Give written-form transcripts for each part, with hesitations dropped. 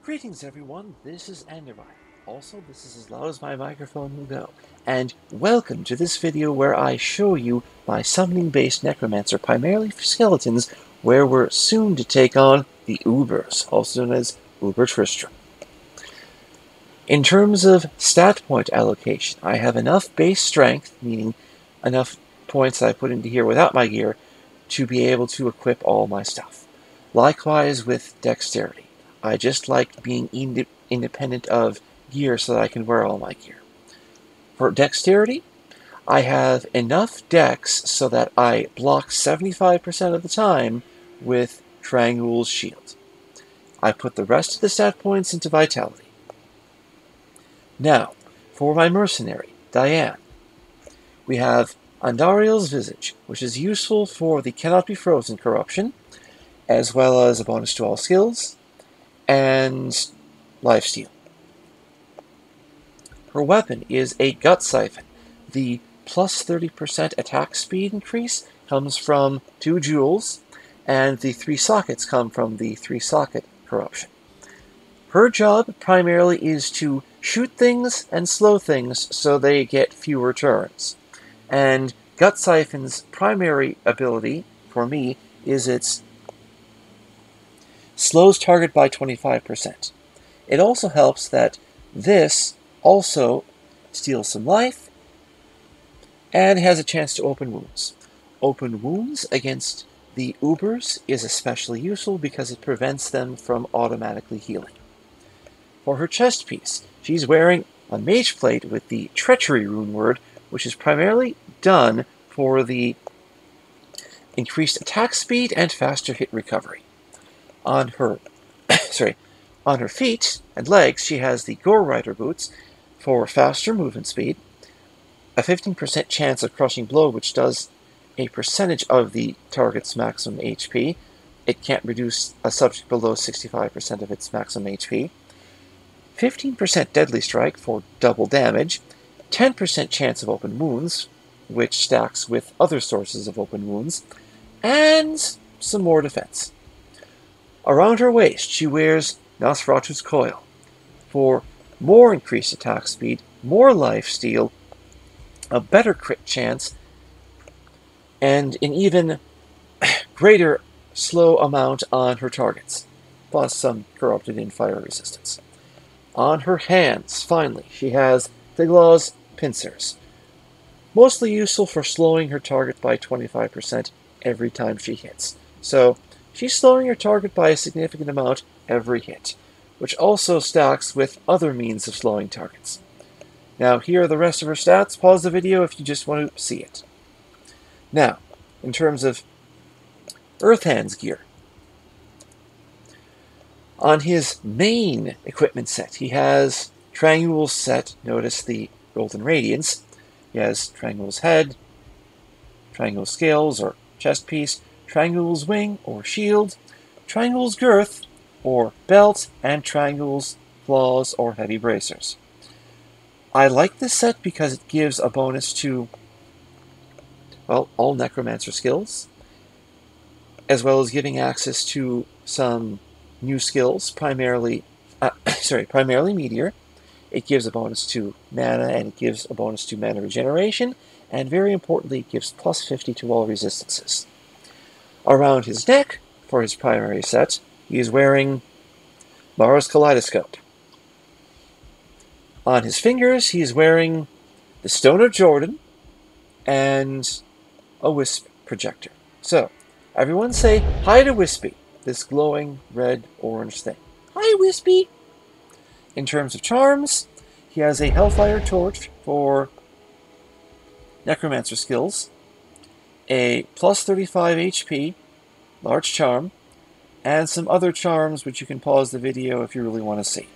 Greetings everyone, this is Endarire. Also, this is as loud as my microphone will go. And welcome to this video where I show you my summoning-based Necromancer, primarily for skeletons, where we're soon to take on the Ubers, also known as Uber Tristram. In terms of stat point allocation, I have enough base strength, meaning enough points I put into here without my gear, to be able to equip all my stuff. Likewise with dexterity. I just like being independent of gear so that I can wear all my gear. For dexterity, I have enough dex so that I block 75% of the time with Triangle's shield. I put the rest of the stat points into vitality. Now, for my mercenary, Diane, we have Andariel's Visage, which is useful for the Cannot Be Frozen corruption, as well as a bonus to all skills, and lifesteal. Her weapon is a Gut Siphon. The plus 30% attack speed increase comes from 2 jewels, and the 3 sockets come from the 3 socket corruption. Her job primarily is to shoot things and slow things so they get fewer turns. And Gut Siphon's primary ability, for me, is its slows target by 25%. It also helps that this also steals some life and has a chance to open wounds. Open wounds against the Ubers is especially useful because it prevents them from automatically healing. For her chest piece, she's wearing a mage plate with the Treachery rune word, which is primarily done for the increased attack speed and faster hit recovery. On her on her feet and legs, she has the Gore Rider boots for faster movement speed, a 15% chance of crushing blow, which does a percentage of the target's maximum HP. It can't reduce a subject below 65% of its maximum HP. 15% deadly strike for double damage, 10% chance of open wounds, which stacks with other sources of open wounds, and some more defense. Around her waist, she wears Nosferatu's Coil for more increased attack speed, more lifesteal, a better crit chance, and an even greater slow amount on her targets, plus some corrupted in fire resistance. On her hands, finally, she has Thiglaw's Pincers, mostly useful for slowing her target by 25% every time she hits. So, she's slowing her target by a significant amount every hit, which also stacks with other means of slowing targets. Now, here are the rest of her stats. Pause the video if you just want to see it. Now, in terms of Earthand's gear, on his main equipment set, he has Triangle's set. Notice the Golden Radiance. He has Triangle's head, Triangle's scales or chest piece, Triangle's wing or shield, Triangle's girth or belt, and Triangle's claws or heavy bracers. I like this set because it gives a bonus to, well, all Necromancer skills, as well as giving access to some new skills, primarily Meteor. It gives a bonus to mana, and it gives a bonus to mana regeneration, and very importantly, it gives plus 50 to all resistances. Around his neck, for his primary set, he is wearing Mara's Kaleidoscope. On his fingers, he is wearing the Stone of Jordan and a Wisp projector. So, everyone say hi to Wispy, this glowing red-orange thing. Hi, Wispy! In terms of charms, he has a Hellfire Torch for Necromancer skills, a plus 35 HP large charm, and some other charms which you can pause the video if you really want to see.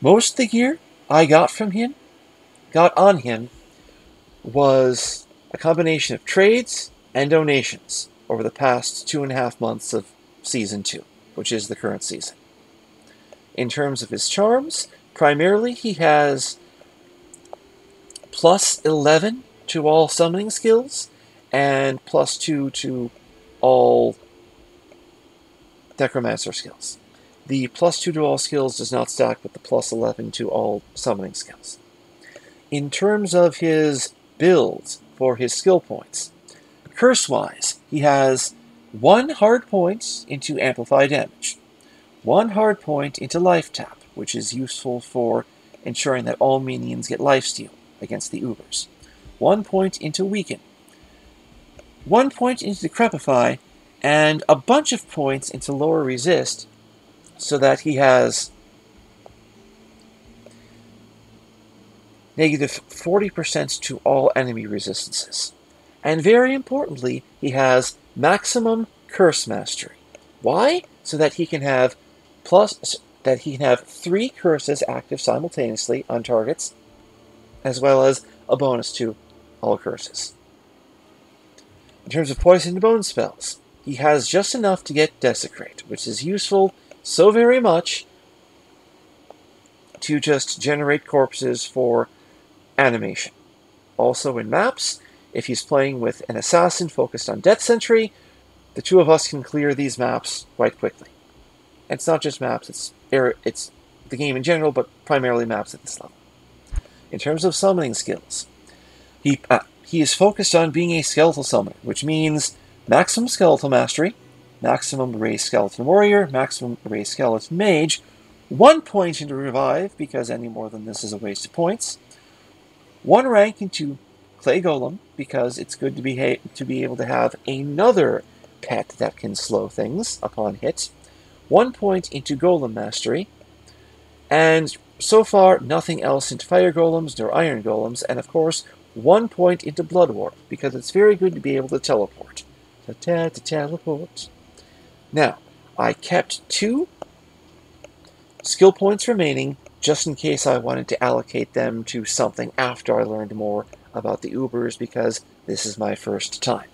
Most of the gear I got on him, was a combination of trades and donations over the past 2.5 months of Season 2, which is the current season. In terms of his charms, primarily he has plus 11 to all summoning skills, and plus 2 to all Necromancer skills. the +2 to all skills does not stack with the +11 to all summoning skills. In terms of his builds for his skill points, curse-wise, he has 1 hard point into amplify damage, 1 hard point into life tap, which is useful for ensuring that all minions get lifesteal against the Ubers, 1 point into weaken, 1 point into decrepify, and a bunch of points into lower resist, so that he has negative 40% to all enemy resistances. And very importantly, he has maximum curse mastery. Why? So that he can have 3 curses active simultaneously on targets, as well as a bonus to all curses. In terms of poison and bone spells, he has just enough to get Desecrate, which is useful so very much to just generate corpses for animation. Also in maps, if he's playing with an assassin focused on Death Sentry, the two of us can clear these maps quite quickly. And it's not just maps, it's the game in general, but primarily maps at this level. In terms of summoning skills, he is focused on being a skeletal summoner, which means maximum skeletal mastery, maximum raised skeleton warrior, maximum raised skeleton mage, 1 point into revive, because any more than this is a waste of points, 1 rank into clay golem, because it's good to be able to have another pet that can slow things upon hit, 1 point into golem mastery, and so far nothing else into fire golems nor iron golems, and of course 1 point into blood warp, because it's very good to be able to teleport. To teleport. Now, I kept 2 skill points remaining, just in case I wanted to allocate them to something after I learned more about the Ubers, because this is my first time.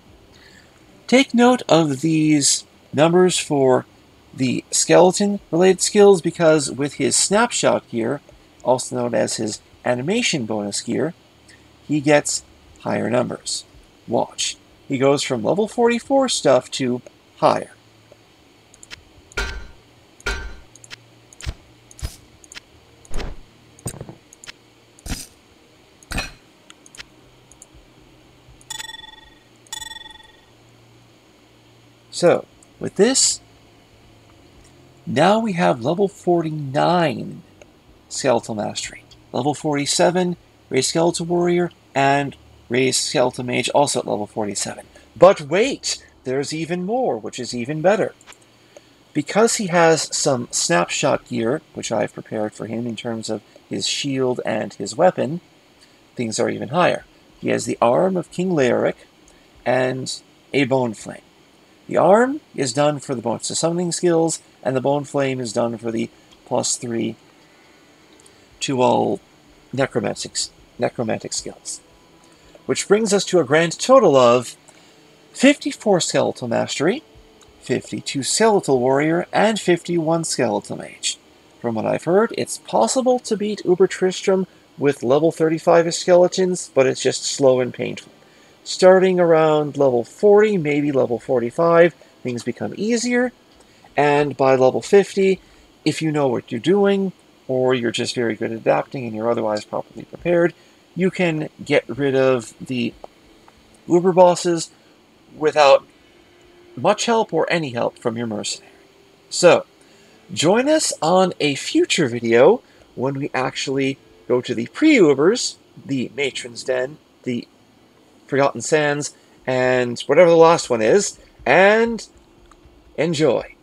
Take note of these numbers for the skeleton-related skills, because with his snapshot gear, also known as his animation bonus gear, he gets higher numbers. Watch. He goes from level 44 stuff to higher. So, with this, now we have level 49 Skeletal Mastery, level 47 Raised Skeletal Warrior, and Raised Skeletal Mage also at level 47. But wait! There's even more, which is even better. Because he has some snapshot gear, which I've prepared for him in terms of his shield and his weapon, things are even higher. He has the arm of King Leoric and a Bone Flame. The arm is done for the bonus to summoning skills, and the Bone Flame is done for the +3 to all necromantic skills. Which brings us to a grand total of 54 Skeletal Mastery, 52 Skeletal Warrior, and 51 Skeletal Mage. From what I've heard, it's possible to beat Uber Tristram with level 35 skeletons, but it's just slow and painful. Starting around level 40, maybe level 45, things become easier, and by level 50, if you know what you're doing, or you're just very good at adapting and you're otherwise properly prepared, you can get rid of the Uber bosses without much help or any help from your mercenary. So, join us on a future video when we actually go to the pre-Ubers, the Matron's Den, the Forgotten Sands, and whatever the last one is, and enjoy.